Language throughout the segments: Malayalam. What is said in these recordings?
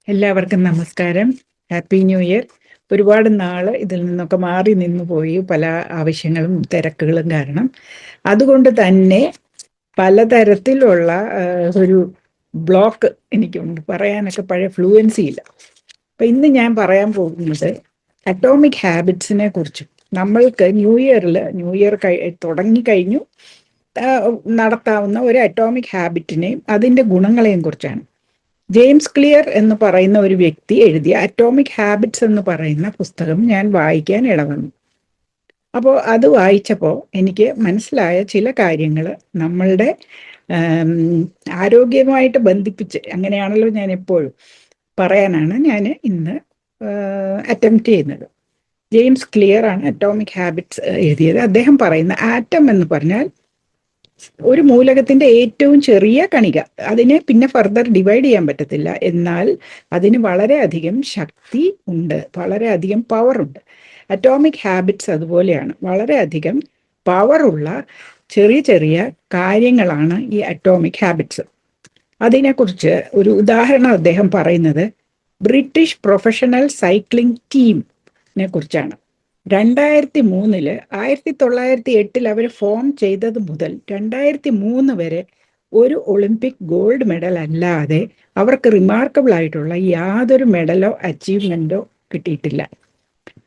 എല്ലാവർക്കും നമസ്കാരം. Happy new year. ഒരുപാട് നാള് ഇതിൽ നിന്നൊക്കെ മാറി നിന്നു പോയി, പല ആവശ്യങ്ങളും തിരക്കുകളും കാരണം. അതുകൊണ്ട് തന്നെ പലതരത്തിലുള്ള ഒരു ബ്ലോക്ക് എനിക്കുണ്ട്, പറയാനൊക്കെ പഴയ ഫ്ലുവൻസി ഇല്ല. അപ്പൊ ഇന്ന് ഞാൻ പറയാൻ പോകുന്നത് അറ്റോമിക് ഹാബിറ്റ്സിനെ കുറിച്ചും, നമ്മൾക്ക് ന്യൂ ഇയർ തുടങ്ങിക്കഴിഞ്ഞു നടത്താവുന്ന ഒരു അറ്റോമിക് ഹാബിറ്റിനെയും അതിൻ്റെ ഗുണങ്ങളെയും കുറിച്ചാണ്. ജെയിംസ് ക്ലിയർ എന്ന് പറയുന്ന ഒരു വ്യക്തി എഴുതിയ അറ്റോമിക് ഹാബിറ്റ്സ് എന്ന് പറയുന്ന പുസ്തകം ഞാൻ വായിക്കാൻ ഇടവന്നു. അപ്പോൾ അത് വായിച്ചപ്പോൾ എനിക്ക് മനസ്സിലായ ചില കാര്യങ്ങൾ നമ്മളുടെ ആരോഗ്യവുമായിട്ട് ബന്ധിപ്പിച്ച്, അങ്ങനെയാണല്ലോ ഞാൻ എപ്പോഴും പറയാനാണ് ഞാൻ ഇന്ന് അറ്റംപ്റ്റ് ചെയ്യുന്നത്. ജെയിംസ് ക്ലിയർ ആണ് അറ്റോമിക് ഹാബിറ്റ്സ് എഴുതിയത്. അദ്ദേഹം പറയുന്ന ആറ്റം എന്ന് പറഞ്ഞാൽ ഒരു മൂലകത്തിന്റെ ഏറ്റവും ചെറിയ കണിക. അതിനെ പിന്നെ ഫർദർ ഡിവൈഡ് ചെയ്യാൻ പറ്റത്തില്ല, എന്നാൽ അതിന് വളരെയധികം ശക്തി ഉണ്ട്, വളരെയധികം പവർ ഉണ്ട്. അറ്റോമിക് ഹാബിറ്റ്സ് അതുപോലെയാണ്, വളരെയധികം പവറുള്ള ചെറിയ ചെറിയ കാര്യങ്ങളാണ് ഈ അറ്റോമിക് ഹാബിറ്റ്സ്. അതിനെക്കുറിച്ച് ഒരു ഉദാഹരണം അദ്ദേഹം പറയുന്നത് ബ്രിട്ടീഷ് പ്രൊഫഷണൽ സൈക്ലിംഗ് ടീമിനെ കുറിച്ചാണ്. 2003 1908 അവർ ഫോം ചെയ്തത് മുതൽ 2003 വരെ ഒരു ഒളിമ്പിക് ഗോൾഡ് മെഡൽ അല്ലാതെ അവർക്ക് റിമാർക്കബിൾ ആയിട്ടുള്ള യാതൊരു മെഡലോ അച്ചീവ്മെന്റോ കിട്ടിയിട്ടില്ല.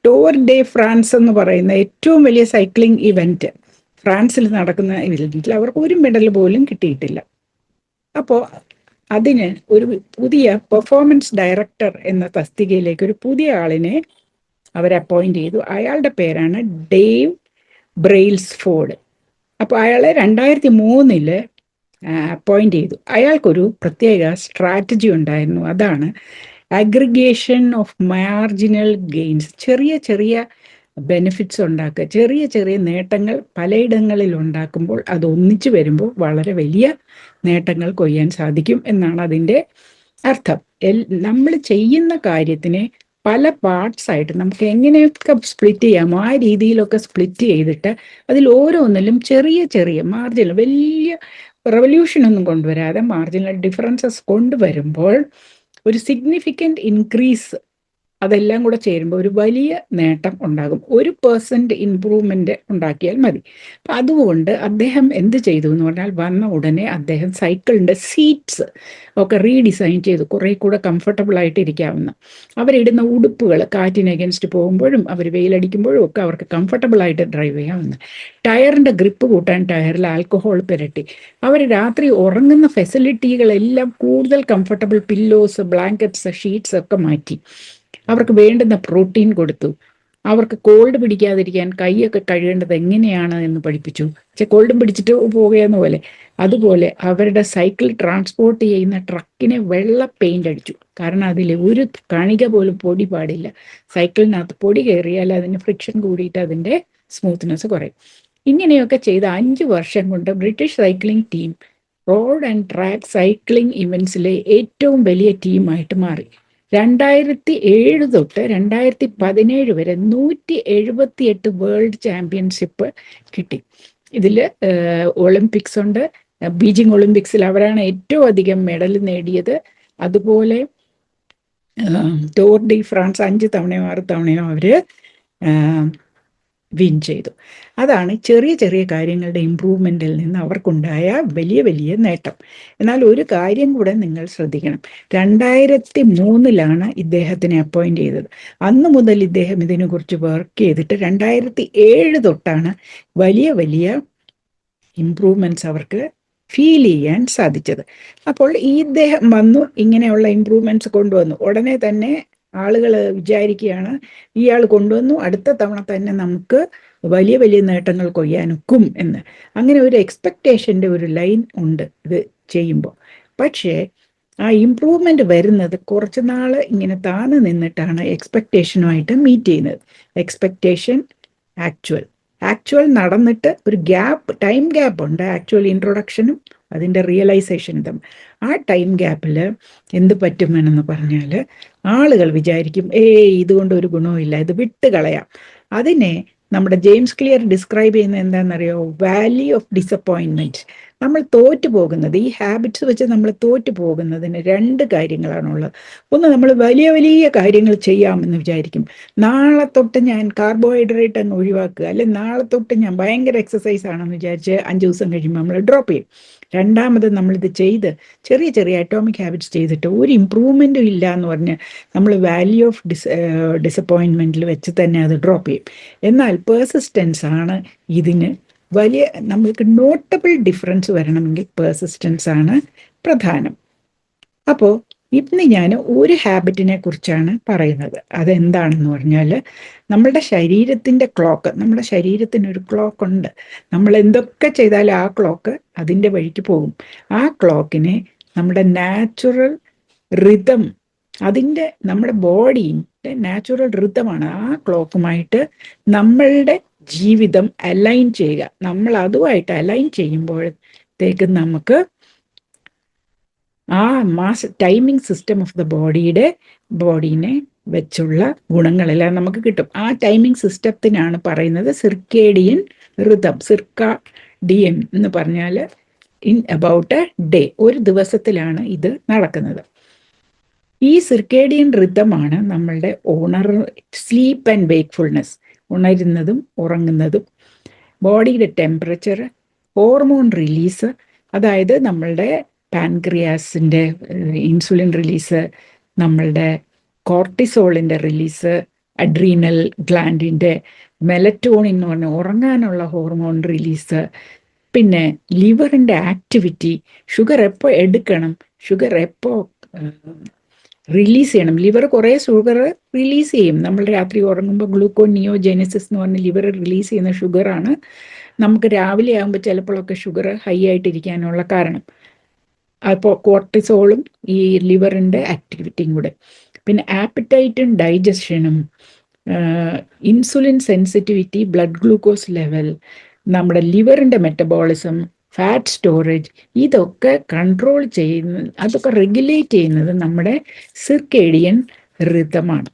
ടൂർ ഡെ ഫ്രാൻസ് എന്ന് പറയുന്ന ഏറ്റവും വലിയ സൈക്ലിംഗ് ഇവന്റ് ഫ്രാൻസിൽ നടക്കുന്ന ഇവന്റിൽ അവർക്ക് ഒരു മെഡൽ പോലും കിട്ടിയിട്ടില്ല. അപ്പോൾ അതിന് ഒരു പുതിയ പെർഫോമൻസ് ഡയറക്ടർ എന്ന തസ്തികയിലേക്ക് ഒരു പുതിയ ആളിനെ അവർ അപ്പോയിന്റ് ചെയ്തു. അയാളുടെ പേരാണ് ഡേവ് ബ്രെയിൽസ്ഫോർഡ്. അപ്പോൾ അയാളെ 2003 അപ്പോയിന്റ് ചെയ്തു. അയാൾക്കൊരു പ്രത്യേക സ്ട്രാറ്റജി ഉണ്ടായിരുന്നു. അതാണ് അഗ്രിഗേഷൻ ഓഫ് മാർജിനൽ ഗെയിൻസ്. ചെറിയ ചെറിയ ബെനിഫിറ്റ്സ് ഉണ്ടാക്കുക, ചെറിയ ചെറിയ നേട്ടങ്ങൾ പലയിടങ്ങളിൽ ഉണ്ടാക്കുമ്പോൾ അത് ഒന്നിച്ചു വരുമ്പോൾ വളരെ വലിയ നേട്ടങ്ങൾ കൊയ്യാൻ സാധിക്കും എന്നാണ് അതിൻ്റെ അർത്ഥം. നമ്മൾ ചെയ്യുന്ന കാര്യത്തിനെ പല പാർട്സ് ആയിട്ട് നമുക്ക് എങ്ങനെയൊക്കെ സ്പ്ലിറ്റ് ചെയ്യാമോ ആ രീതിയിലൊക്കെ സ്പ്ലിറ്റ് ചെയ്തിട്ട് അതിൽ ഓരോന്നിലും ചെറിയ ചെറിയ മാർജിനൽ, വലിയ റെവല്യൂഷൻ ഒന്നും കൊണ്ടുവരാതെ മാർജിനൽ ഡിഫറൻസസ് കൊണ്ടുവരുമ്പോൾ ഒരു സിഗ്നിഫിക്കൻറ്റ് ഇൻക്രീസ്, അതെല്ലാം കൂടെ ചേരുമ്പോൾ ഒരു വലിയ നേട്ടം ഉണ്ടാകും. 1% ഇംപ്രൂവ്മെന്റ് ഉണ്ടാക്കിയാൽ മതി. അപ്പം അതുകൊണ്ട് അദ്ദേഹം എന്ത് ചെയ്തു എന്ന് പറഞ്ഞാൽ, വന്ന ഉടനെ അദ്ദേഹം സൈക്കിളിൻ്റെ സീറ്റ്സ് ഒക്കെ റീഡിസൈൻ ചെയ്തു, കുറേ കൂടെ കംഫർട്ടബിൾ ആയിട്ട് ഇരിക്കാവുന്ന. അവരിടുന്ന ഉടുപ്പുകൾ കാറ്റിന് അഗൻസ്റ്റ് പോകുമ്പോഴും അവർ വെയിലടിക്കുമ്പോഴും ഒക്കെ അവർക്ക് കംഫർട്ടബിൾ ആയിട്ട് ഡ്രൈവ് ചെയ്യാവുന്ന. ടയറിൻ്റെ ഗ്രിപ്പ് കൂട്ടാൻ ടയറിൽ ആൽക്കഹോൾ പുരട്ടി. അവർ രാത്രി ഉറങ്ങുന്ന ഫെസിലിറ്റികളെല്ലാം കൂടുതൽ കംഫർട്ടബിൾ, പില്ലോസ്, ബ്ലാങ്കറ്റ്സ്, ഷീറ്റ്സ് ഒക്കെ മാറ്റി. അവർക്ക് വേണ്ടുന്ന പ്രോട്ടീൻ കൊടുത്തു. അവർക്ക് കോൾഡ് പിടിക്കാതിരിക്കാൻ കൈയൊക്കെ കഴുകേണ്ടത് എങ്ങനെയാണ് എന്ന് പഠിപ്പിച്ചു. കോൾഡും പിടിച്ചിട്ട് പോകുന്ന പോലെ. അതുപോലെ അവരുടെ സൈക്കിൾ ട്രാൻസ്പോർട്ട് ചെയ്യുന്ന ട്രക്കിനെ വെള്ള പെയിന്റ് അടിച്ചു. കാരണം അതിൽ ഒരു കണിക പോലും പൊടി പാടില്ല. സൈക്കിളിനകത്ത് പൊടി കയറിയാൽ അതിന് ഫ്രിക്ഷൻ കൂടിയിട്ട് അതിൻ്റെ സ്മൂത്ത്നെസ് കുറയും. ഇങ്ങനെയൊക്കെ ചെയ്ത 5 വർഷം കൊണ്ട് British cycling team road and track cycling ഇവൻസിലെ ഏറ്റവും വലിയ ടീമായിട്ട് മാറി. 2007 തൊട്ട് 2017 വരെ 178 വേൾഡ് ചാമ്പ്യൻഷിപ്പ് കിട്ടി. ഇതിൽ ഒളിമ്പിക്സ് ഉണ്ട്. ബീജിംഗ് ഒളിമ്പിക്സിൽ അവരാണ് ഏറ്റവും അധികം മെഡൽ നേടിയത്. അതുപോലെ ടൂർ ഡി ഫ്രാൻസ് 5 തവണയോ 6 തവണയോ അവർ വിൻ ചെയ്തു. അതാണ് ചെറിയ ചെറിയ കാര്യങ്ങളുടെ ഇമ്പ്രൂവ്മെൻറ്റിൽ നിന്ന് അവർക്കുണ്ടായ വലിയ വലിയ നേട്ടം. എന്നാൽ ഒരു കാര്യം കൂടെ നിങ്ങൾ ശ്രദ്ധിക്കണം. 2003 ഇദ്ദേഹത്തിനെ അപ്പോയിന്റ് ചെയ്തത്. അന്ന് മുതൽ ഇദ്ദേഹം ഇതിനെക്കുറിച്ച് വർക്ക് ചെയ്തിട്ട് 2007 തൊട്ടാണ് വലിയ വലിയ ഇമ്പ്രൂവ്മെൻറ്റ്സ് അവർക്ക് ഫീൽ ചെയ്യാൻ സാധിച്ചത്. അപ്പോൾ ഈ ഇദ്ദേഹം വന്നു, ഇങ്ങനെയുള്ള ഇമ്പ്രൂവ്മെൻറ്റ്സ് കൊണ്ടുവന്നു. ഉടനെ തന്നെ ആളുകൾ വിചാരിക്കുകയാണ് ഇയാൾ കൊണ്ടുവന്നു, അടുത്ത തവണ തന്നെ നമുക്ക് വലിയ വലിയ നേട്ടങ്ങൾ കൊയ്യാനൊക്കും എന്ന്. അങ്ങനെ ഒരു എക്സ്പെക്റ്റേഷൻ്റെ ഒരു ലൈൻ ഉണ്ട് ഇത് ചെയ്യുമ്പോൾ. പക്ഷേ ആ ഇമ്പ്രൂവ്മെന്റ് വരുന്നത് കുറച്ച് നാൾ ഇങ്ങനെ താന്ന് നിന്നിട്ടാണ് എക്സ്പെക്റ്റേഷനുമായിട്ട് മീറ്റ് ചെയ്യുന്നത്. എക്സ്പെക്റ്റേഷൻ, ആക്ച്വൽ നടന്നിട്ട് ഒരു ടൈം ഗ്യാപ്പ് ഉണ്ട്. ആക്ച്വൽ ഇൻട്രൊഡക്ഷനും അതിൻ്റെ റിയലൈസേഷനും തമ്മിൽ. ആ ടൈം ഗ്യാപ്പിൽ എന്ത് പറ്റുമെന്ന് പറഞ്ഞാൽ ആളുകൾ വിചാരിക്കും ഇതുകൊണ്ട് ഒരു ഗുണവുമില്ല, ഇത് വിട്ട് കളയാം. അതിനെ നമ്മുടെ ജെയിംസ് ക്ലിയർ ഡിസ്ക്രൈബ് ചെയ്യുന്നത് എന്താണെന്നറിയോ? Valley of disappointment. നമ്മൾ തോറ്റു പോകുന്നത്, ഈ ഹാബിറ്റ്സ് വെച്ച് നമ്മൾ തോറ്റു പോകുന്നതിന് രണ്ട് കാര്യങ്ങളാണുള്ളത്. ഒന്ന്, നമ്മൾ വലിയ വലിയ കാര്യങ്ങൾ ചെയ്യാമെന്ന് വിചാരിക്കും. നാളെ തൊട്ട് ഞാൻ കാർബോഹൈഡ്രേറ്റ് അങ്ങ് ഒഴിവാക്കുക, അല്ലെങ്കിൽ നാളെ തൊട്ട് ഞാൻ ഭയങ്കര എക്സസൈസ് ആണെന്ന് വിചാരിച്ച് 5 ദിവസം കഴിയുമ്പോൾ നമ്മൾ ഡ്രോപ്പ് ചെയ്യും. രണ്ടാമത് നമ്മളിത് ചെയ്ത് ചെറിയ ചെറിയ അറ്റോമിക് ഹാബിറ്റ്സ് ചെയ്തിട്ട് ഒരു ഇമ്പ്രൂവ്മെൻറ്റും ഇല്ല എന്ന് പറഞ്ഞ് നമ്മൾ വാല്യൂ ഓഫ് ഡിസപ്പോയിൻമെൻറ്റിൽ വെച്ച് തന്നെ അത് ഡ്രോപ്പ് ചെയ്യും. എന്നാൽ പേഴ്സിസ്റ്റൻസ് ആണ് ഇതിന് വലിയ, നമ്മൾക്ക് നോട്ടബിൾ ഡിഫറൻസ് വരണമെങ്കിൽ പേഴ്സിസ്റ്റൻസ് ആണ് പ്രധാനം. അപ്പോൾ ഇന്ന് ഞാൻ ഒരു ഹാബിറ്റിനെ കുറിച്ചാണ് പറയുന്നത്. അതെന്താണെന്ന് പറഞ്ഞാൽ, നമ്മളുടെ ശരീരത്തിൻ്റെ ക്ലോക്ക്, നമ്മുടെ ശരീരത്തിനൊരു ക്ലോക്ക് ഉണ്ട്. നമ്മൾ എന്തൊക്കെ ചെയ്താലും ആ ക്ലോക്ക് അതിൻ്റെ വഴിക്ക് പോകും. ആ ക്ലോക്കിനെ നമ്മുടെ നാച്ചുറൽ റിതം, അതിൻ്റെ നമ്മുടെ ബോഡിയുടെ നാച്ചുറൽ റിതമാണ്. ആ ക്ലോക്കുമായിട്ട് നമ്മളുടെ ജീവിതം അലൈൻ ചെയ്യുക. നമ്മൾ അതുമായിട്ട് അലൈൻ ചെയ്യുമ്പോഴത്തേക്ക് നമുക്ക് ആ ടൈമിംഗ് സിസ്റ്റം ഓഫ് ദ ബോഡീനെ വെച്ചുള്ള ഗുണങ്ങളെല്ലാം നമുക്ക് കിട്ടും. ആ ടൈമിംഗ് സിസ്റ്റത്തിനാണ് പറയുന്നത് സിർക്കേഡിയൻ റിതം. സിർക്കാഡിയൻ എന്ന് പറഞ്ഞാൽ ഇൻ അബൌട്ട് എ ഡേ, ഒരു ദിവസത്തിലാണ് ഇത് നടക്കുന്നത്. ഈ സിർക്കേഡിയൻ റിതമാണ് നമ്മളുടെ സ്ലീപ്പ് ആൻഡ് വേക്ക്ഫുൾനെസ്, ഉണരുന്നതും ഉറങ്ങുന്നതും, ബോഡിയുടെ ടെമ്പറേച്ചർ, ഹോർമോൺ റിലീസ്, അതായത് നമ്മളുടെ പാൻക്രിയാസിൻ്റെ ഇൻസുലിൻ റിലീസ്, നമ്മളുടെ കോർട്ടിസോളിൻ്റെ റിലീസ്, അഡ്രീനൽ ഗ്ലാൻഡിൻ്റെ മെലറ്റോണിൻ എന്ന് പറഞ്ഞ ഉറങ്ങാനുള്ള ഹോർമോൺ റിലീസ്, പിന്നെ ലിവറിൻ്റെ ആക്ടിവിറ്റി, ഷുഗർ എപ്പോൾ എടുക്കണം, ഷുഗർ എപ്പോൾ റിലീസ് ചെയ്യണം. ലിവർ കുറേ ഷുഗർ റിലീസ് ചെയ്യും. നമ്മൾ രാത്രി ഉറങ്ങുമ്പോൾ ഗ്ലൂക്കോനിയോജെനിസിസ് എന്ന് പറഞ്ഞ് ലിവർ റിലീസ് ചെയ്യുന്ന ഷുഗറാണ് നമുക്ക് രാവിലെ ആകുമ്പോൾ ചിലപ്പോഴൊക്കെ ഷുഗർ ഹൈ ആയിട്ടിരിക്കാനുള്ള കാരണം. അപ്പോൾ കോർട്ടിസോളും ഈ ലിവറിൻ്റെ ആക്ടിവിറ്റിയും കൂടെ. പിന്നെ ആപ്പിറ്റൈറ്റും ഡൈജഷനും, insulin sensitivity, blood glucose level, നമ്മുടെ ലിവറിൻ്റെ മെറ്റബോളിസം, ഫാറ്റ് സ്റ്റോറേജ്, ഇതൊക്കെ കൺട്രോൾ ചെയ്യുന്ന, അതൊക്കെ റെഗുലേറ്റ് ചെയ്യുന്നത് നമ്മുടെ സിർക്കേഡിയൻ റിതമാണ്.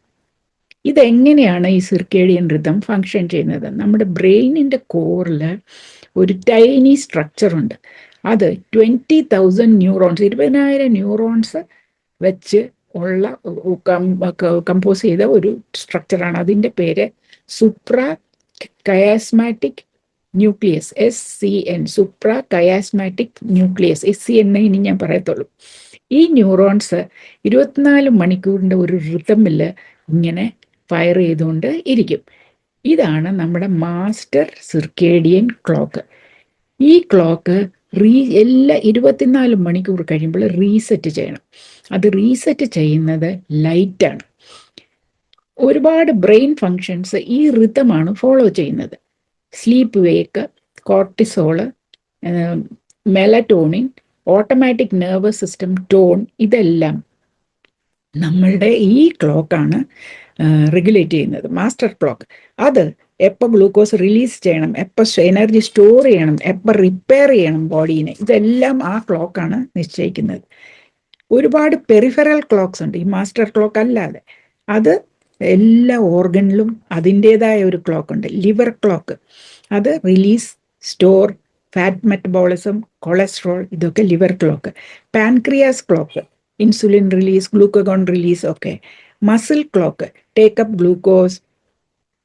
ഇതെങ്ങനെയാണ് ഈ സിർക്കേഡിയൻ റിതം ഫങ്ഷൻ ചെയ്യുന്നത്? നമ്മുടെ ബ്രെയിനിൻ്റെ കോറിൽ ഒരു ടൈനി സ്ട്രക്ചറുണ്ട്. അത് 20,000 ന്യൂറോൺസ്, 20,000 ന്യൂറോൺസ് വെച്ച് ഉള്ള കമ്പോസ് ചെയ്ത ഒരു സ്ട്രക്ചറാണ്. അതിൻ്റെ പേര് സുപ്രാ കയാസ്മാറ്റിക് ന്യൂക്ലിയസ്, SCN, സുപ്രാ കയാസ്മാറ്റിക് ന്യൂക്ലിയസ്, SCN ഇനി ഞാൻ പറയത്തുള്ളൂ. ഈ ന്യൂറോൺസ് 24 മണിക്കൂറിൻ്റെ ഒരു റിതമിൽ ഇങ്ങനെ ഫയർ ചെയ്തുകൊണ്ട് ഇരിക്കും. ഇതാണ് നമ്മുടെ മാസ്റ്റർ സിർക്കേഡിയൻ ക്ലോക്ക്. ഈ ക്ലോക്ക് എല്ലാ 24 മണിക്കൂർ കഴിയുമ്പോൾ റീസെറ്റ് ചെയ്യണം. അത് റീസെറ്റ് ചെയ്യുന്നത് ലൈറ്റാണ്. ഒരുപാട് ബ്രെയിൻ ഫങ്ഷൻസ് ഈ റിതമാണ് ഫോളോ ചെയ്യുന്നത്. Sleep wake, cortisol, melatonin, automatic nervous system tone, ഇതെല്ലാം നമ്മളുടെ ഈ ക്ലോക്കാണ് റെഗുലേറ്റ് ചെയ്യുന്നത്, മാസ്റ്റർ ക്ലോക്ക്. അത് എപ്പോൾ ഗ്ലൂക്കോസ് റിലീസ് ചെയ്യണം, എപ്പോൾ എനർജി സ്റ്റോർ ചെയ്യണം, എപ്പോൾ റിപ്പയർ ചെയ്യണം ബോഡീനെ, ഇതെല്ലാം ആ ക്ലോക്കാണ് നിശ്ചയിക്കുന്നത്. ഒരുപാട് പെരിഫറൽ ക്ലോക്ക്സ് ഉണ്ട് ഈ മാസ്റ്റർ ക്ലോക്ക് അല്ലാതെ. അത് എല്ലാ ഓർഗനിലും അതിൻ്റെതായ ഒരു ക്ലോക്ക് ഉണ്ട്. ലിവർ ക്ലോക്ക്, അത് release, store, fat metabolism, cholesterol, ഇതൊക്കെ liver clock. Pancreas clock, insulin release, glucagon release ഒക്കെ. Muscle clock, take up glucose,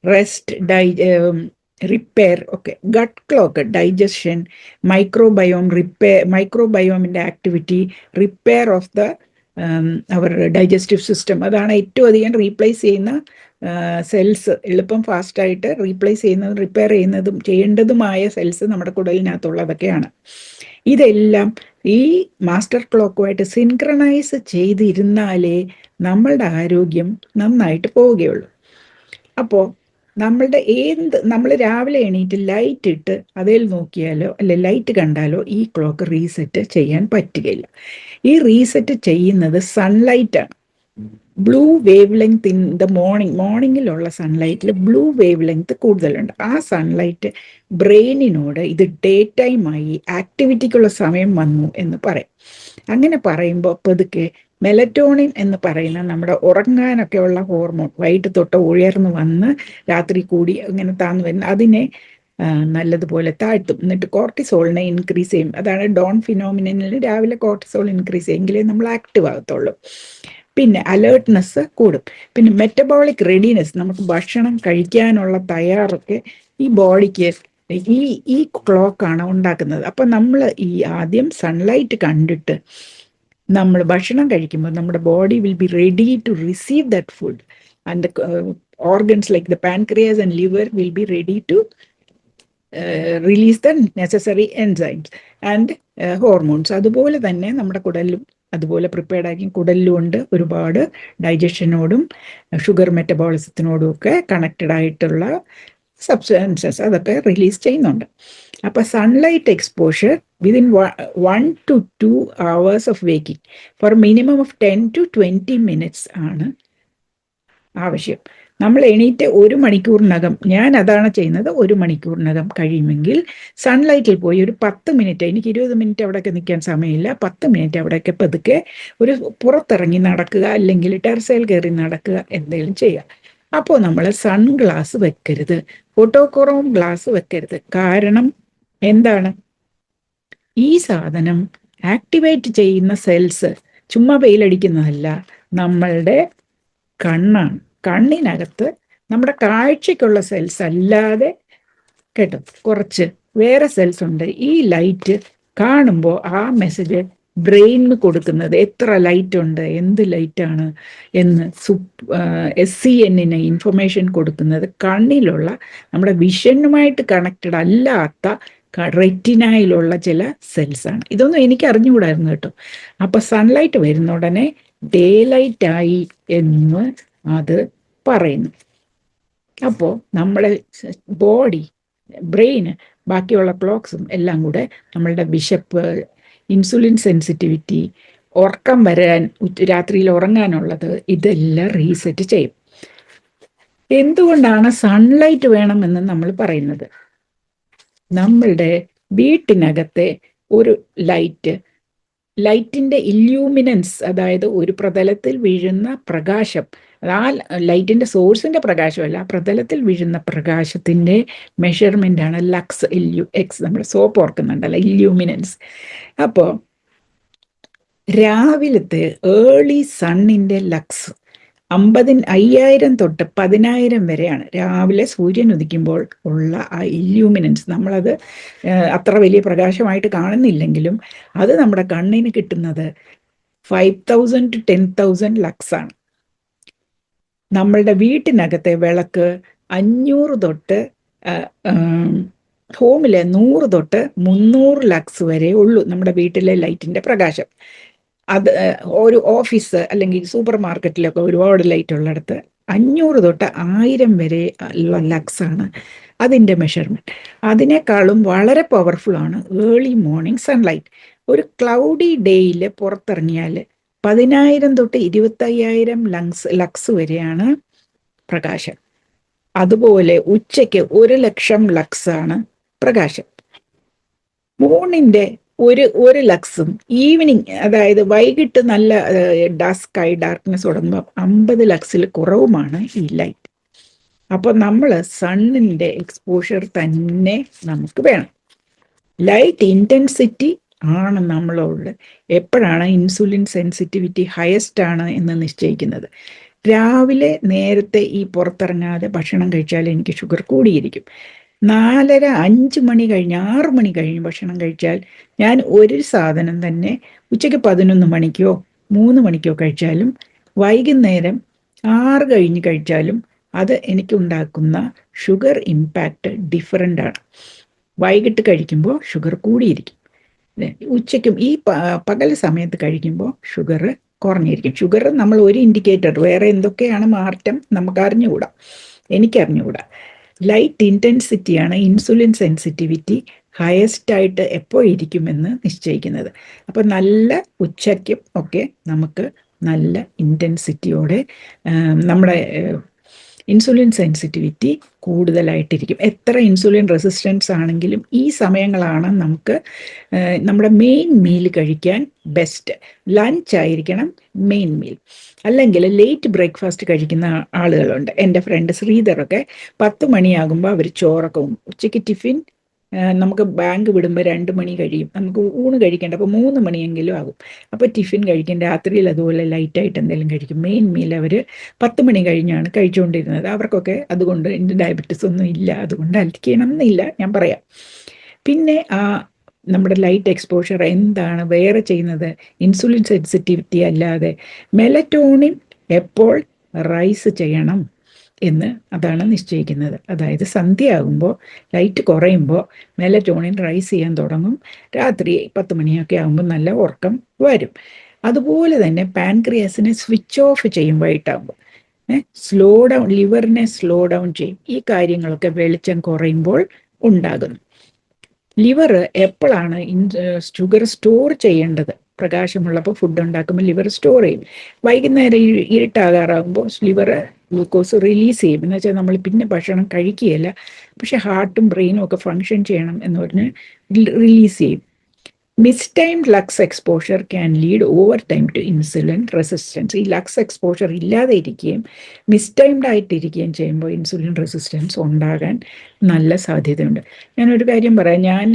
rest, repair ഒക്കെ. Gut clock, digestion, microbiome repair, മൈക്രോബയോമിൻ്റെ activity, repair of the our digestive system. അതാണ് ഏറ്റവും അധികം റീപ്ലേസ് ചെയ്യുന്ന സെൽസ്, എളുപ്പം ഫാസ്റ്റായിട്ട് റീപ്ലേസ് ചെയ്യുന്നതും റിപ്പയർ ചെയ്യുന്നതും ചെയ്യേണ്ടതുമായ സെൽസ് നമ്മുടെ കുടലിനകത്തുള്ളതൊക്കെയാണ്. ഇതെല്ലാം ഈ മാസ്റ്റർ ക്ലോക്കുമായിട്ട് സിൻക്രണൈസ് ചെയ്തിരുന്നാലേ നമ്മളുടെ ആരോഗ്യം നന്നായിട്ട് പോവുകയുള്ളൂ. അപ്പോൾ നമ്മൾ രാവിലെ എണീറ്റ് ലൈറ്റ് ഇട്ട് അതിൽ നോക്കിയാലോ അല്ലെ ലൈറ്റ് കണ്ടാലോ ഈ ക്ലോക്ക് റീസെറ്റ് ചെയ്യാൻ പറ്റുകയില്ല. ഈ റീസെറ്റ് ചെയ്യുന്നത് സൺലൈറ്റാണ്. Blue wavelength in the മോർണിംഗിലുള്ള സൺലൈറ്റിൽ ബ്ലൂ വേവ് ലെങ്ത് കൂടുതലുണ്ട്. ആ സൺലൈറ്റ് ബ്രെയിനിനോട് ഇത് ഡേ ടൈമായി ആക്ടിവിറ്റിക്കുള്ള സമയം വന്നു എന്ന് പറയും. അങ്ങനെ പറയുമ്പോൾ പതുക്കെ മെലറ്റോണിൻ എന്ന് പറയുന്ന നമ്മുടെ ഉറങ്ങാനൊക്കെയുള്ള ഹോർമോൺ വൈകിട്ട് തൊട്ട് ഉയർന്നു വന്ന് രാത്രി കൂടി ഇങ്ങനെ താന്നു വരുന്ന അതിനെ നല്ലതുപോലെ താഴ്ത്തും. എന്നിട്ട് കോർട്ടിസോളിനെ ഇൻക്രീസ് ചെയ്യും. അതാണ് ഡോൺ ഫിനോമിനലിൽ രാവിലെ കോർട്ടിസോൾ ഇൻക്രീസ് ചെയ്യെങ്കിലേ നമ്മൾ ആക്റ്റീവ് ആകത്തുള്ളൂ. പിന്നെ അലേർട്ട്നെസ് കൂടും. പിന്നെ മെറ്റബോളിക് റെഡിനെസ്, നമുക്ക് ഭക്ഷണം കഴിക്കാനുള്ള തയ്യാറൊക്കെ ഈ ബോഡിക്ക് ഈ ക്ലോക്കാണ് ഉണ്ടാക്കുന്നത്. അപ്പം നമ്മൾ ഈ ആദ്യം സൺലൈറ്റ് കണ്ടിട്ട് നമ്മൾ ഭക്ഷണം കഴിക്കുമ്പോൾ നമ്മുടെ body will be ready to receive that food and organs like the pancreas and liver will be ready to release the necessary enzymes and hormones. അതുപോലെ തന്നെ നമ്മുടെ കുടലിലും അതുപോലെ പ്രിപ്പയർഡ് ആക്കി. കുടലിലുണ്ട് ഒരുപാട് ഡൈജഷനോടും ഷുഗർ മെറ്റബോളിസത്തിനോടും ഒക്കെ കണക്റ്റഡ് ആയിട്ടുള്ള സബ്സ്റ്റൻസസ് അതൊക്കെ റിലീസ് ചെയ്യുന്നുണ്ട്. അപ്പോൾ sunlight exposure within 1 to 2 hours of waking for minimum of 10 to 20 minutes ആണ് ആവശ്യം. നമ്മൾ എണീറ്റ് 1 മണിക്കൂറിനകം, ഞാൻ അതാണ് ചെയ്യുന്നത്, 1 മണിക്കൂറിനകം കഴിയുമെങ്കിൽ സൺലൈറ്റിൽ പോയി ഒരു 10 മിനിറ്റ്, എനിക്ക് 20 മിനിറ്റ് അവിടെയൊക്കെ നിൽക്കാൻ സമയമില്ല, 10 മിനിറ്റ് അവിടെയൊക്കെ പതുക്കെ ഒരു പുറത്തിറങ്ങി നടക്കുക, അല്ലെങ്കിൽ ടെറസയിൽ കയറി നടക്കുക, എന്തെങ്കിലും ചെയ്യുക. അപ്പോൾ നമ്മൾ സൺഗ്ലാസ് വെക്കരുത്, ഫോട്ടോക്രോം ഗ്ലാസ് വെക്കരുത്. കാരണം എന്താണ്? ഈ സാധനം ആക്ടിവേറ്റ് ചെയ്യുന്ന സെൽസ് ചുമ്മാ വെയിലടിക്കുന്നതല്ല, നമ്മളുടെ കണ്ണാണ്. കണ്ണിനകത്ത് നമ്മുടെ കാഴ്ചയ്ക്കുള്ള സെൽസ് അല്ലാതെ കേട്ടോ കുറച്ച് വേറെ സെൽസ് ഉണ്ട്. ഈ ലൈറ്റ് കാണുമ്പോൾ ആ മെസ്സേജ് ബ്രെയിനിന് കൊടുക്കുന്നത് എത്ര ലൈറ്റ് ഉണ്ട്, എന്ത് ലൈറ്റാണ് എന്ന് SCNന് ഇൻഫർമേഷൻ കൊടുക്കുന്നത് കണ്ണിലുള്ള നമ്മുടെ വിഷനുമായിട്ട് കണക്റ്റഡ് അല്ലാത്ത റെറ്റിനയിലുള്ള ചില സെൽസാണ്. ഇതൊന്നും എനിക്ക് അറിഞ്ഞുകൂടായിരുന്നു കേട്ടോ. അപ്പം സൺലൈറ്റ് വരുന്ന ഉടനെ ഡേ ലൈറ്റ് ആയി എന്ന് അത് പറയുന്നു. അപ്പോൾ നമ്മുടെ ബോഡി, ബ്രെയിന്, ബാക്കിയുള്ള ക്ലോക്സും എല്ലാം കൂടെ നമ്മളുടെ വിശപ്പ്, ഇൻസുലിൻ സെൻസിറ്റിവിറ്റി, ഉറക്കം വരാൻ, രാത്രിയിൽ ഉറങ്ങാനുള്ളത്, ഇതെല്ലാം റീസെറ്റ് ചെയ്യും. എന്തുകൊണ്ടാണ് സൺലൈറ്റ് വേണമെന്ന് നമ്മൾ പറയുന്നത്? നമ്മളുടെ വീട്ടിനകത്തെ ഒരു ലൈറ്റിൻ്റെ ഇല്യൂമിനൻസ്, അതായത് ഒരു പ്രതലത്തിൽ വീഴുന്ന പ്രകാശം, ആ ലൈറ്റിൻ്റെ സോഴ്സിൻ്റെ പ്രകാശമല്ല, പ്രതലത്തിൽ വീഴുന്ന പ്രകാശത്തിൻ്റെ മെഷർമെൻ്റ് ആണ് ലക്സ്, LUX. നമ്മൾ സോപ്പ് ഓർക്കുന്നുണ്ടല്ലോ, ഇല്യൂമിനൻസ്. അപ്പോൾ രാവിലത്തെ ഏർലി സണ്ണിൻ്റെ ലക്സ് 5000 തൊട്ട് 10,000 വരെയാണ്. രാവിലെ സൂര്യൻ ഉദിക്കുമ്പോൾ ഉള്ള ആ ഇല്യൂമിനൻസ്, നമ്മളത് അത്ര വലിയ പ്രകാശമായിട്ട് കാണുന്നില്ലെങ്കിലും അത് നമ്മുടെ കണ്ണിന് കിട്ടുന്നത് 5000 to 10,000 ലക്സാണ്. നമ്മളുടെ വീട്ടിനകത്തെ വിളക്ക് 500 തൊട്ട് ഹോമിലെ 100 തൊട്ട് 300 ലക്സ് വരെ ഉള്ളൂ നമ്മുടെ വീട്ടിലെ ലൈറ്റിൻ്റെ പ്രകാശം. അത് ഒരു ഓഫീസ് അല്ലെങ്കിൽ സൂപ്പർ മാർക്കറ്റിലൊക്കെ ഒരുപാട് ലൈറ്റ് ഉള്ളിടത്ത് 500 തൊട്ട് 1000 വരെ ഉള്ള ലക്സാണ് അതിൻ്റെ മെഷർമെൻറ്റ്. അതിനേക്കാളും വളരെ പവർഫുള്ളാണ് ഏർലി മോർണിംഗ് സൺലൈറ്റ്. ഒരു ക്ലൗഡി ഡേയിൽ പുറത്തിറങ്ങിയാൽ 10,000 തൊട്ട് 25,000 ലക്സ് വരെയാണ് പ്രകാശം. അതുപോലെ ഉച്ചയ്ക്ക് 1,00,000 ലക്സാണ് പ്രകാശം. മൂണിൻ്റെ ഒരു ലക്സും ഈവനിങ്, അതായത് വൈകിട്ട് നല്ല ഡാർക്ക്നെസ് തുടങ്ങുമ്പോൾ 50 ലക്സിൽ കുറവുമാണ് ഈ ലൈറ്റ്. അപ്പോൾ നമ്മൾ സണ്ണിൻ്റെ എക്സ്പോഷർ തന്നെ നമുക്ക് വേണം. ലൈറ്റ് ഇൻറ്റൻസിറ്റി ആണ് നമ്മളോട് എപ്പോഴാണ് ഇൻസുലിൻ സെൻസിറ്റിവിറ്റി ഹയസ്റ്റ് ആണ് എന്ന് നിശ്ചയിക്കുന്നത്. രാവിലെ നേരത്തെ ഈ പുറത്തിറങ്ങാതെ ഭക്ഷണം കഴിച്ചാൽ എനിക്ക് ഷുഗർ കൂടിയിരിക്കും. 4:30, 5 മണി കഴിഞ്ഞ് 6 മണി കഴിഞ്ഞ് ഭക്ഷണം കഴിച്ചാൽ ഞാൻ ഒരു സാധനം തന്നെ ഉച്ചയ്ക്ക് 11 മണിക്കോ 3 മണിക്കോ കഴിച്ചാലും വൈകുന്നേരം 6 കഴിഞ്ഞ് കഴിച്ചാലും അത് എനിക്കുണ്ടാക്കുന്ന ഷുഗർ ഇമ്പാക്റ്റ് ഡിഫറൻ്റ് ആണ്. വൈകിട്ട് കഴിക്കുമ്പോൾ ഷുഗർ കൂടിയിരിക്കും, ഉച്ചയ്ക്കും ഈ പകൽ സമയത്ത് കഴിക്കുമ്പോൾ ഷുഗർ കുറഞ്ഞിരിക്കും. ഷുഗർ നമ്മൾ ഒരു ഇൻഡിക്കേറ്റർ, വേറെ എന്തൊക്കെയാണ് മാറ്റം നമുക്ക് അറിഞ്ഞുകൂടാ, എനിക്കറിഞ്ഞുകൂടാ. ലൈറ്റ് ഇൻറ്റൻസിറ്റിയാണ് ഇൻസുലിൻ സെൻസിറ്റിവിറ്റി ഹയസ്റ്റ് ആയിട്ട് എപ്പോൾ ഇരിക്കുമെന്ന് നിശ്ചയിക്കുന്നത്. അപ്പോൾ നല്ല ഉച്ചയ്ക്കും ഒക്കെ നമുക്ക് നല്ല ഇൻറ്റൻസിറ്റിയോടെ നമ്മുടെ ഇൻസുലിൻ സെൻസിറ്റിവിറ്റി കൂടുതലായിട്ടിരിക്കും. എത്ര ഇൻസുലിൻ റെസിസ്റ്റൻസ് ആണെങ്കിലും ഈ സമയങ്ങളാണ് നമുക്ക് നമ്മുടെ മെയിൻ മീൽ കഴിക്കാൻ ബെസ്റ്റ്. ലഞ്ച് ആയിരിക്കണം മെയിൻ മീൽ. അല്ലെങ്കിൽ ലേറ്റ് ബ്രേക്ക്ഫാസ്റ്റ് കഴിക്കുന്ന ആളുകളുണ്ട്. എൻ്റെ ഫ്രണ്ട് ശ്രീധറൊക്കെ 10 മണിയാകുമ്പോൾ അവർ ചോറൊക്കെ ഉച്ചയ്ക്ക് ടിഫിൻ നമുക്ക് ബാങ്ക് വിടുമ്പോൾ 2 മണി കഴിയും, നമുക്ക് ഊണ് കഴിക്കേണ്ട, അപ്പോൾ 3 മണിയെങ്കിലും ആകും. അപ്പോൾ ടിഫിൻ കഴിക്കും, രാത്രിയിൽ അതുപോലെ ലൈറ്റായിട്ട് എന്തെങ്കിലും കഴിക്കും. മെയിൻ മീൽ അവർ 10 മണി കഴിഞ്ഞാണ് കഴിച്ചുകൊണ്ടിരുന്നത്. അവർക്കൊക്കെ അതുകൊണ്ട് എൻ്റെ ഡയബറ്റീസ് ഒന്നും ഇല്ല, അതുകൊണ്ട് അലിക്കണം എന്നില്ല, ഞാൻ പറയാം. പിന്നെ നമ്മുടെ ലൈറ്റ് എക്സ്പോഷർ എന്താണ് വേറെ ചെയ്യുന്നത്? ഇൻസുലിൻ സെൻസിറ്റിവിറ്റി അല്ലാതെ മെലറ്റോണിൻ എപ്പോൾ റൈസ് ചെയ്യണം എന്ന് അതാണ് നിശ്ചയിക്കുന്നത്. അതായത് സന്ധ്യയാകുമ്പോൾ ലൈറ്റ് കുറയുമ്പോൾ മെലറ്റോണിൻ റൈസ് ചെയ്യാൻ തുടങ്ങും. രാത്രി 10 മണിയൊക്കെ ആകുമ്പോൾ നല്ല ഉറക്കം വരും. അതുപോലെ തന്നെ പാൻക്രിയാസിനെ സ്വിച്ച് ഓഫ് ചെയ്യും വൈകിട്ടാകുമ്പോൾ. സ്ലോ ഡൗൺ, ലിവറിനെ സ്ലോ ഡൗൺ ചെയ്യും. ഈ കാര്യങ്ങളൊക്കെ വെളിച്ചം കുറയുമ്പോൾ ഉണ്ടാകുന്നു. ലിവർ എപ്പോഴാണ് ഷുഗർ സ്റ്റോർ ചെയ്യേണ്ടത്? പ്രകാശമുള്ളപ്പോൾ ഫുഡ് ഉണ്ടാക്കുമ്പോൾ ലിവർ സ്റ്റോർ ചെയ്യും. വൈകുന്നേരം ഇരുട്ടാകാറാകുമ്പോൾ ലിവർ ഗ്ലൂക്കോസ് റിലീസ് ചെയ്യും. എന്ന് വെച്ചാൽ നമ്മൾ പിന്നെ ഭക്ഷണം കഴിക്കുകയില്ല, പക്ഷെ ഹാർട്ടും ബ്രെയിനും ഒക്കെ ഫങ്ഷൻ ചെയ്യണം എന്ന് പറഞ്ഞ് റിലീസ് ചെയ്യും. Mistimed lux exposure can lead over time to insulin resistance. ഈ ലക്സ് എക്സ്പോഷർ ഇല്ലാതെ ഇരിക്കുകയും മിസ്ടൈംഡ് ആയിട്ടിരിക്കുകയും ചെയ്യുമ്പോൾ ഇൻസുലിൻ റെസിസ്റ്റൻസ് ഉണ്ടാകാൻ നല്ല സാധ്യതയുണ്ട്. ഞാനൊരു കാര്യം പറയാം. ഞാൻ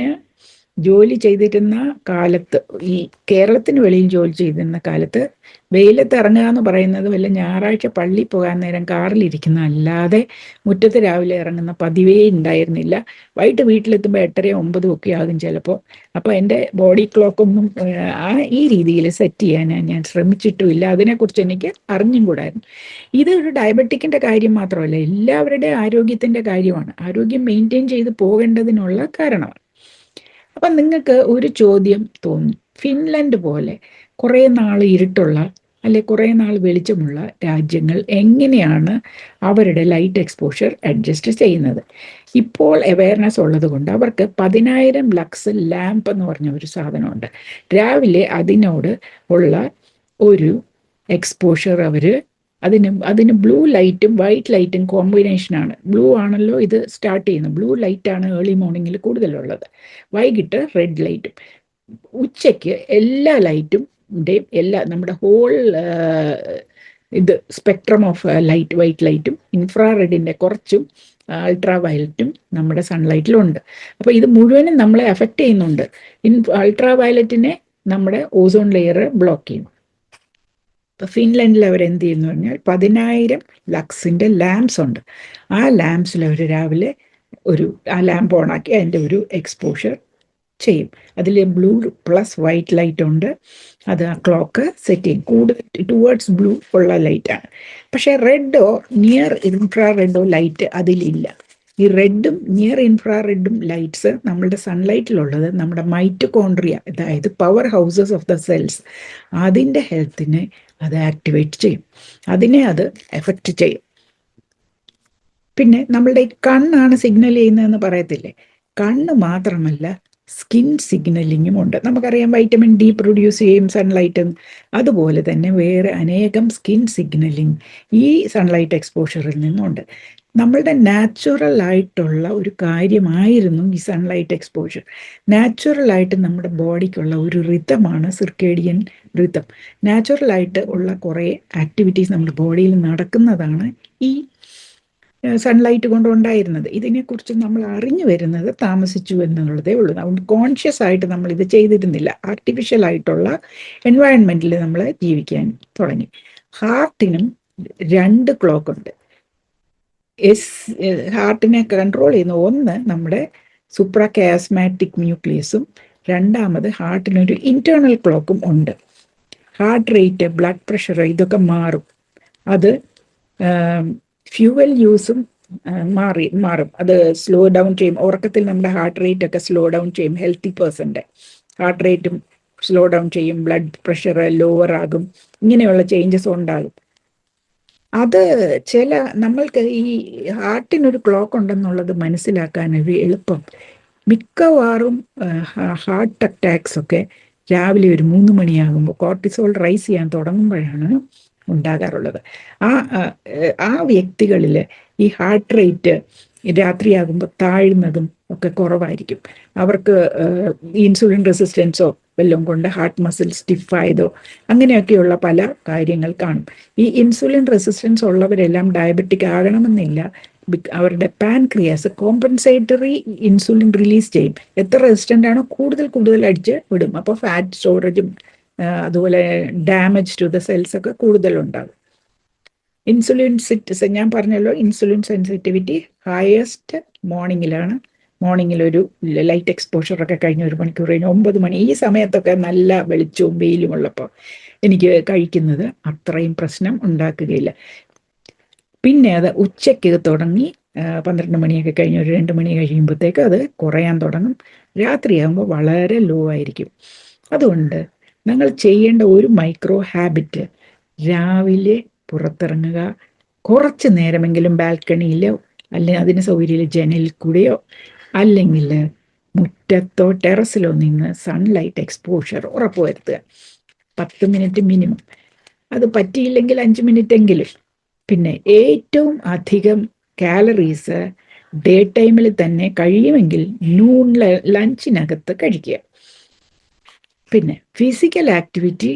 ജോലി ചെയ്തിരുന്ന കാലത്ത്, ഈ കേരളത്തിന് വെളിയിൽ ജോലി ചെയ്തിരുന്ന കാലത്ത്, വെയിലത്ത് ഇറങ്ങുക എന്ന് പറയുന്നത് വല്ല ഞായറാഴ്ച പള്ളി പോകാൻ നേരം കാറിലിരിക്കുന്ന അല്ലാതെ മുറ്റത്ത് രാവിലെ ഇറങ്ങുന്ന പതിവേ ഉണ്ടായിരുന്നില്ല. വൈകിട്ട് വീട്ടിലെത്തുമ്പോൾ 8:30 9 ഒക്കെ ആകും ചിലപ്പോൾ. അപ്പോൾ എൻ്റെ ബോഡി ക്ലോക്കൊന്നും ഈ രീതിയിൽ സെറ്റ് ചെയ്യാൻ ഞാൻ ശ്രമിച്ചിട്ടുമില്ല. അതിനെക്കുറിച്ച് എനിക്ക് അറിഞ്ഞും കൂടായിരുന്നു. ഇത് ഒരു ഡയബറ്റിക്കിൻ്റെ കാര്യം മാത്രമല്ല, എല്ലാവരുടെയും ആരോഗ്യത്തിൻ്റെ കാര്യമാണ്. ആരോഗ്യം മെയിൻറ്റെയിൻ ചെയ്ത് പോകേണ്ടതിനുള്ള കാരണമാണ്. അപ്പം നിങ്ങൾക്ക് ഒരു ചോദ്യം തോന്നും, ഫിൻലൻഡ് പോലെ കുറേ നാൾ ഇരുട്ടുള്ള അല്ലെ കുറേ നാൾ വെളിച്ചമുള്ള രാജ്യങ്ങൾ എങ്ങനെയാണ് അവരുടെ ലൈറ്റ് എക്സ്പോഷർ അഡ്ജസ്റ്റ് ചെയ്യുന്നത്? ഇപ്പോൾ അവയർനെസ് ഉള്ളത് കൊണ്ട് അവർക്ക് 10,000 ലക്സ് ലാമ്പ് എന്ന് പറഞ്ഞ ഒരു സാധനമുണ്ട്. രാവിലെ അതിനോട് ഉള്ള ഒരു എക്സ്പോഷർ അതിന് ബ്ലൂ ലൈറ്റും വൈറ്റ് ലൈറ്റും കോമ്പിനേഷനാണ്. ബ്ലൂ ആണല്ലോ ഇത് സ്റ്റാർട്ട് ചെയ്യുന്നത്. ബ്ലൂ ലൈറ്റാണ് ഏർലി മോർണിംഗിൽ കൂടുതലുള്ളത്. വൈകിട്ട് റെഡ് ലൈറ്റും. ഉച്ചയ്ക്ക് എല്ലാ ലൈറ്റും നമ്മുടെ whole spectrum of light, white ലൈറ്റും ഇൻഫ്രാറെഡിൻ്റെ കുറച്ചും അൾട്രാ വയലറ്റും നമ്മുടെ സൺലൈറ്റിലുണ്ട്. അപ്പോൾ ഇത് മുഴുവനും നമ്മളെ അഫക്റ്റ് ചെയ്യുന്നുണ്ട്. അൾട്രാ വയലറ്റിനെ നമ്മുടെ ഓസോൺ ലെയർ ബ്ലോക്ക് ചെയ്യും. ഇപ്പം ഫിൻലൻഡിൽ അവരെന്ത് ചെയ്യുന്നു പറഞ്ഞാൽ 10,000 ലക്സിൻ്റെ ലാംപ്സ് ഉണ്ട്. ആ ലാംപ്സിൽ അവർ രാവിലെ ആ ലാമ്പ് ഓണാക്കി അതിൻ്റെ ഒരു എക്സ്പോഷർ ചെയ്യും. അതിൽ ബ്ലൂ പ്ലസ് വൈറ്റ് ലൈറ്റ് ഉണ്ട്. അത് ആ ക്ലോക്ക് സെറ്റ് ചെയ്യും. കൂടുതൽ ടുവേർഡ്സ് ബ്ലൂ ഉള്ള ലൈറ്റാണ്. പക്ഷേ റെഡോ നിയർ ഇൻഫ്രാറെഡോ ലൈറ്റ് അതിലില്ല. ഈ റെഡും നിയർ ഇൻഫ്രാറെഡും ലൈറ്റ്സ് നമ്മളുടെ സൺലൈറ്റിലുള്ളത് നമ്മുടെ മൈറ്റോകോൺട്രിയ, അതായത് power houses of the cells, അതിൻ്റെ ഹെൽത്തിനെ അത് ആക്ടിവേറ്റ് ചെയ്യും, അതിനെ അത് എഫക്റ്റ് ചെയ്യും. പിന്നെ നമ്മളുടെ ഈ കണ്ണാണ് സിഗ്നൽ ചെയ്യുന്നതെന്ന് പറയത്തില്ലേ? കണ്ണ് മാത്രമല്ല, സ്കിൻ സിഗ്നലിങ്ങും ഉണ്ട്. നമുക്കറിയാം വൈറ്റമിൻ ഡി പ്രൊഡ്യൂസ് ചെയ്യും സൺലൈറ്റ്. അതുപോലെ തന്നെ വേറെ അനേകം സ്കിൻ സിഗ്നലിങ് ഈ സൺലൈറ്റ് എക്സ്പോഷറിൽ നിന്നുണ്ട്. നമ്മളുടെ നാച്ചുറൽ ആയിട്ടുള്ള ഒരു കാര്യമായിരുന്നു ഈ സൺലൈറ്റ് എക്സ്പോഷർ. നാച്ചുറലായിട്ട് നമ്മുടെ ബോഡിക്കുള്ള ഒരു റിതമാണ് സിർക്കേഡിയൻ റിതം. നാച്ചുറലായിട്ട് ഉള്ള കുറേ ആക്ടിവിറ്റീസ് നമ്മുടെ ബോഡിയിൽ നടക്കുന്നതാണ് ഈ സൺലൈറ്റ് കൊണ്ടുണ്ടായിരുന്നത്. ഇതിനെക്കുറിച്ച് നമ്മൾ അറിഞ്ഞു വരുന്നത് താമസിച്ചു എന്നുള്ളതേ ഉള്ളൂ. അതുകൊണ്ട് കോൺഷ്യസ് ആയിട്ട് നമ്മൾ ഇത് ചെയ്തിരുന്നില്ല. ആർട്ടിഫിഷ്യൽ ആയിട്ടുള്ള എൻവയൺമെൻറ്റിൽ നമ്മൾ ജീവിക്കാൻ തുടങ്ങി. ഹാർട്ടിനും 2 ക്ലോക്ക് ഉണ്ട്. ഹാർട്ടിനെ കൺട്രോൾ ചെയ്യുന്ന ഒന്ന് നമ്മുടെ സൂപ്രാകയാസ്മാറ്റിക് ന്യൂക്ലിയസും, രണ്ടാമത് ഹാർട്ടിനൊരു ഇന്റേണൽ ക്ലോക്കും ഉണ്ട്. ഹാർട്ട് റേറ്റ്, ബ്ലഡ് പ്രഷർ ഇതൊക്കെ മാറും. അത് ഫ്യൂവൽ യൂസും മാറും. അത് സ്ലോ ഡൗൺ ചെയ്യും. ഉറക്കത്തിൽ നമ്മുടെ ഹാർട്ട് റേറ്റ് ഒക്കെ സ്ലോ ഡൗൺ ചെയ്യും. ഹെൽത്തി പേഴ്സൻ്റെ ഹാർട്ട് റേറ്റും സ്ലോ ഡൗൺ ചെയ്യും. ബ്ലഡ് പ്രഷർ ലോവർ ആകും. ഇങ്ങനെയുള്ള ചേഞ്ചസ് ഉണ്ടാകും. അത് നമ്മൾക്ക് ഈ ഹാർട്ടിനൊരു ക്ലോക്ക് ഉണ്ടെന്നുള്ളത് മനസ്സിലാക്കാൻ ഒരു എളുപ്പം. മിക്കവാറും ഹാർട്ട് അറ്റാക്സ് ഒക്കെ രാവിലെ ഒരു 3 മണിയാകുമ്പോൾ കോർട്ടിസോൾ റൈസ് ചെയ്യാൻ തുടങ്ങുമ്പോഴാണ് ഉണ്ടാകാറുള്ളത്. ആ ആ വ്യക്തികളിൽ ഈ ഹാർട്ട് റേറ്റ് രാത്രിയാകുമ്പോൾ താഴുന്നതും ഒക്കെ കുറവായിരിക്കും. അവർക്ക് ഇൻസുലിൻ റെസിസ്റ്റൻസോ വല്ലതും കൊണ്ട് ഹാർട്ട് മസിൽ സ്റ്റിഫായതോ അങ്ങനെയൊക്കെയുള്ള പല കാര്യങ്ങൾ കാണും. ഈ ഇൻസുലിൻ റെസിസ്റ്റൻസ് ഉള്ളവരെല്ലാം ഡയബറ്റിക് ആകണമെന്നില്ല. അവരുടെ പാൻക്രിയാസ് കോമ്പൻസേറ്ററി ഇൻസുലിൻ റിലീസ് ചെയ്യും. എത്ര റെസിസ്റ്റൻ്റ് ആണോ കൂടുതൽ കൂടുതൽ അടിച്ച് വിടും. അപ്പോൾ ഫാറ്റ് സ്റ്റോറേജും അതുപോലെ ഡാമേജ് ടു ദ സെൽസ് ഒക്കെ കൂടുതലുണ്ടാകും. ഇൻസുലിൻ ഞാൻ പറഞ്ഞല്ലോ, ഇൻസുലിൻ സെൻസിറ്റിവിറ്റി ഹയസ്റ്റ് മോർണിംഗിലാണ്. മോർണിംഗിൽ ഒരു ലൈറ്റ് എക്സ്പോഷർ ഒക്കെ കഴിഞ്ഞ് 1 മണിക്കൂർ കഴിഞ്ഞ് 9 മണി ഈ സമയത്തൊക്കെ നല്ല വെളിച്ചവും വെയിലും ഉള്ളപ്പോൾ എനിക്ക് കഴിക്കുന്നത് അത്രയും പ്രശ്നം ഉണ്ടാക്കുകയില്ല. പിന്നെ അത് ഉച്ചയ്ക്ക് തുടങ്ങി 12 മണിയൊക്കെ കഴിഞ്ഞ് ഒരു 2 മണി കഴിയുമ്പോഴത്തേക്ക് അത് കുറയാൻ തുടങ്ങും. രാത്രിയാകുമ്പോൾ വളരെ ലോ ആയിരിക്കും. അതുകൊണ്ട് നിങ്ങൾ ചെയ്യേണ്ട ഒരു മൈക്രോ ഹാബിറ്റ്, രാവിലെ പുറത്തിറങ്ങുക, കുറച്ച് നേരമെങ്കിലും ബാൽക്കണിയിലോ അല്ലെങ്കിൽ അതിന് സൗകര്യമില്ല ജനലിൽ കൂടെയോ അല്ലെങ്കിൽ മുറ്റത്തോ ടെറസിലോ നിന്ന് സൺലൈറ്റ് എക്സ്പോഷർ ഉറപ്പുവരുത്തുക. 10 മിനിറ്റ് മിനിമം, അത് പറ്റിയില്ലെങ്കിൽ 5 മിനിറ്റ് എങ്കിലും. പിന്നെ ഏറ്റവും അധികം കാലറീസ് ഡേ ടൈമിൽ തന്നെ കഴിയുമെങ്കിൽ നൂൺ ലഞ്ചിനകത്ത് കഴിക്കുക. പിന്നെ ഫിസിക്കൽ ആക്ടിവിറ്റി,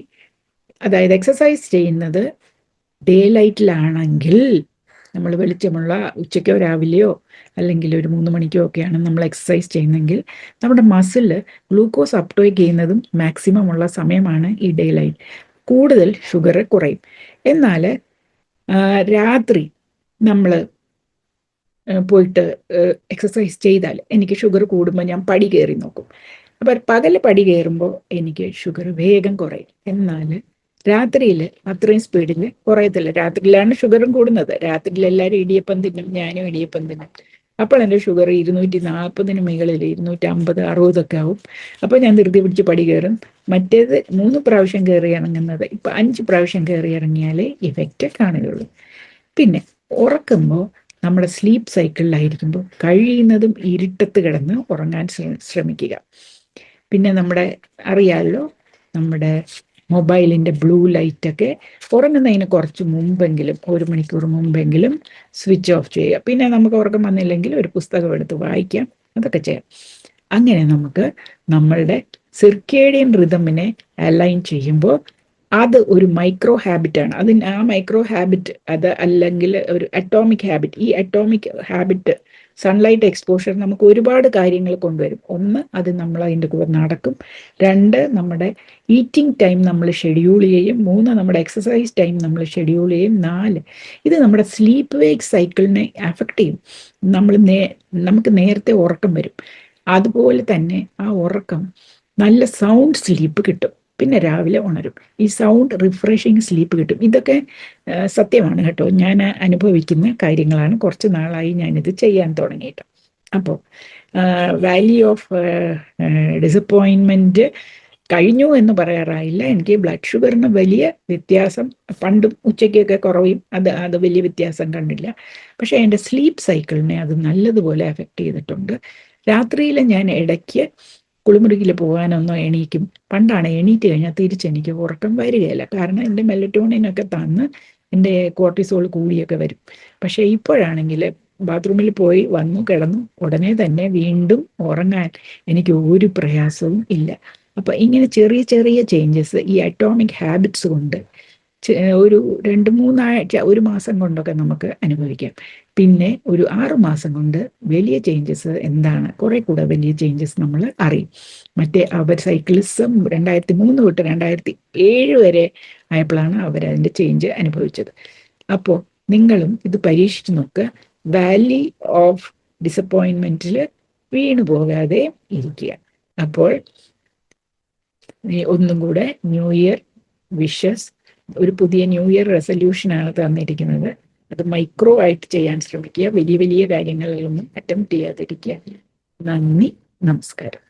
അതായത് എക്സസൈസ് ചെയ്യുന്നത് ഡേ ലൈറ്റിലാണെങ്കിൽ, നമ്മൾ വെളിച്ചമുള്ള ഉച്ചയ്ക്കോ രാവിലെയോ അല്ലെങ്കിൽ ഒരു 3 മണിക്കോ ഒക്കെയാണ് നമ്മൾ എക്സസൈസ് ചെയ്യുന്നതെങ്കിൽ നമ്മുടെ മസിൽ ഗ്ലൂക്കോസ് അപ്ടേക്ക് ചെയ്യുന്നതും മാക്സിമം ഉള്ള സമയമാണ് ഈ ഡേ ലൈറ്റ്. കൂടുതൽ ഷുഗർ കുറയും. എന്നാൽ രാത്രി നമ്മൾ പോയിട്ട് എക്സസൈസ് ചെയ്താൽ എനിക്ക് ഷുഗർ കൂടുമ്പോൾ ഞാൻ പടി കയറി നോക്കും. അപ്പം പകൽ പടി കയറുമ്പോൾ എനിക്ക് ഷുഗർ വേഗം കുറയും. എന്നാൽ രാത്രിയിൽ അത്രയും സ്പീഡിൽ കുറയത്തില്ല. രാത്രിയിലാണ് ഷുഗറും കൂടുന്നത്. രാത്രിയിൽ എല്ലാവരും ഇടിയപ്പം തിന്നും, ഞാനും ഇടിയപ്പം തിന്നും. അപ്പോൾ എൻ്റെ ഷുഗർ 240 മുകളിൽ 250, 60 ആവും. അപ്പോൾ ഞാൻ ധൃതി പിടിച്ച് പടി കയറും. മറ്റേത് 3 പ്രാവശ്യം കയറി ഇറങ്ങുന്നത് ഇപ്പം 5 പ്രാവശ്യം കയറി ഇറങ്ങിയാലേ ഇഫക്റ്റ് കാണുകയുള്ളൂ. പിന്നെ ഉറക്കുമ്പോൾ നമ്മുടെ സ്ലീപ്പ് സൈക്കിളിലായിരിക്കുമ്പോൾ കഴിയുന്നതും ഇരുട്ടത്ത് കിടന്ന് ഉറങ്ങാൻ ശ്രമിക്കുക. പിന്നെ നമ്മുടെ അറിയാമല്ലോ, നമ്മുടെ മൊബൈലിൻ്റെ ബ്ലൂ ലൈറ്റൊക്കെ ഉറങ്ങുന്നതിന് കുറച്ച് മുമ്പെങ്കിലും 1 മണിക്കൂർ മുമ്പെങ്കിലും സ്വിച്ച് ഓഫ് ചെയ്യുക. പിന്നെ നമുക്ക് ഉറക്കം വന്നില്ലെങ്കിൽ ഒരു പുസ്തകം എടുത്ത് വായിക്കാം, അതൊക്കെ ചെയ്യാം. അങ്ങനെ നമുക്ക് നമ്മളുടെ സിർക്കേഡിയൻ റിതമിനെ അലൈൻ ചെയ്യുമ്പോൾ അത് ഒരു മൈക്രോ ഹാബിറ്റാണ്. ആ മൈക്രോ ഹാബിറ്റ് അത് അല്ലെങ്കിൽ ഒരു അറ്റോമിക് ഹാബിറ്റ്. ഈ അറ്റോമിക് ഹാബിറ്റ് സൺലൈറ്റ് എക്സ്പോഷർ നമുക്ക് ഒരുപാട് കാര്യങ്ങൾ കൊണ്ടുവരും. 1, അത് നമ്മൾ അതിൻ്റെ കൂടെ നടക്കും. 2, നമ്മുടെ ഈറ്റിംഗ് ടൈം നമ്മൾ ഷെഡ്യൂൾ ചെയ്യും. 3, നമ്മുടെ എക്സസൈസ് ടൈം നമ്മൾ ഷെഡ്യൂൾ ചെയ്യും. 4, ഇത് നമ്മുടെ സ്ലീപ്പ് വേക്ക് സൈക്കിളിനെ അഫക്റ്റ് ചെയ്യും. നമുക്ക് നേരത്തെ ഉറക്കം വരും. അതുപോലെ തന്നെ ആ ഉറക്കം നല്ല സൗണ്ട് സ്ലീപ്പ് കിട്ടും. പിന്നെ രാവിലെ ഉണരും. ഈ സൗണ്ട് റിഫ്രഷിങ് സ്ലീപ്പ് കിട്ടും. ഇതൊക്കെ സത്യമാണ് കേട്ടോ. ഞാൻ അനുഭവിക്കുന്ന കാര്യങ്ങളാണ്. കുറച്ച് നാളായി ഞാനിത് ചെയ്യാൻ തുടങ്ങിയിട്ട്. അപ്പോൾ വാലി ഓഫ് ഡിസപ്പോയിൻമെൻറ്റ് കഴിഞ്ഞു എന്ന് പറയാറായില്ല. എനിക്ക് ബ്ലഡ് ഷുഗറിന് വലിയ വ്യത്യാസം, പണ്ടും ഉച്ചയ്ക്കൊക്കെ കുറയും, അത് വലിയ വ്യത്യാസം കണ്ടില്ല. പക്ഷേ എൻ്റെ സ്ലീപ്പ് സൈക്കിളിനെ അത് നല്ലതുപോലെ എഫക്റ്റ് ചെയ്തിട്ടുണ്ട്. രാത്രിയിൽ ഞാൻ ഇടയ്ക്ക് കുളിമുറിയിൽ പോകാനൊന്നോ എണീക്കും. പണ്ടാണ് എണീറ്റ് കഴിഞ്ഞാൽ തിരിച്ചെനിക്ക് ഉറക്കം വരികയില്ല. കാരണം എൻ്റെ മെലറ്റോണിനൊക്കെ തന്ന് എൻ്റെ കോർട്ടിസോൾ കൂടിയൊക്കെ വരും. പക്ഷേ ഇപ്പോഴാണെങ്കിൽ ബാത്റൂമിൽ പോയി വന്നു കിടന്നു ഉടനെ തന്നെ വീണ്ടും ഉറങ്ങാൻ എനിക്ക് ഒരു പ്രയാസവും ഇല്ല. അപ്പം ഇങ്ങനെ ചെറിയ ചെറിയ ചേഞ്ചസ് ഈ അറ്റോമിക് ഹാബിറ്റ്സ് കൊണ്ട് ഒരു 2-3 ആഴ്ച, 1 മാസം കൊണ്ടൊക്കെ നമുക്ക് അനുഭവിക്കാം. പിന്നെ ഒരു 6 മാസം കൊണ്ട് വലിയ ചേഞ്ചസ് എന്താണ്, കുറെ കൂടെ വലിയ ചേഞ്ചസ് നമ്മൾ അറിയും. മറ്റേ അവർ സൈക്കിളിസം 2003 തൊട്ട് 2007 വരെ ആയപ്പോഴാണ് അവരതിൻ്റെ ചേഞ്ച് അനുഭവിച്ചത്. അപ്പോൾ നിങ്ങളും ഇത് പരീക്ഷിച്ച് നോക്കുക. വാലി ഓഫ് ഡിസപ്പോയിൻമെൻറ്റിൽ വീണു പോകാതെ ഇരിക്കുക. അപ്പോൾ ഒന്നും കൂടെ ന്യൂ ഇയർ വിഷസ്. ഒരു പുതിയ ന്യൂ ഇയർ റെസൊല്യൂഷനാണ് തന്നിരിക്കുന്നത്. അത് മൈക്രോ ആയിട്ട് ചെയ്യാൻ ശ്രമിക്കുക. വലിയ വലിയ കാര്യങ്ങളിലൊന്നും അറ്റംപ്റ്റ് ചെയ്യാതിരിക്കുക. നന്ദി, നമസ്കാരം.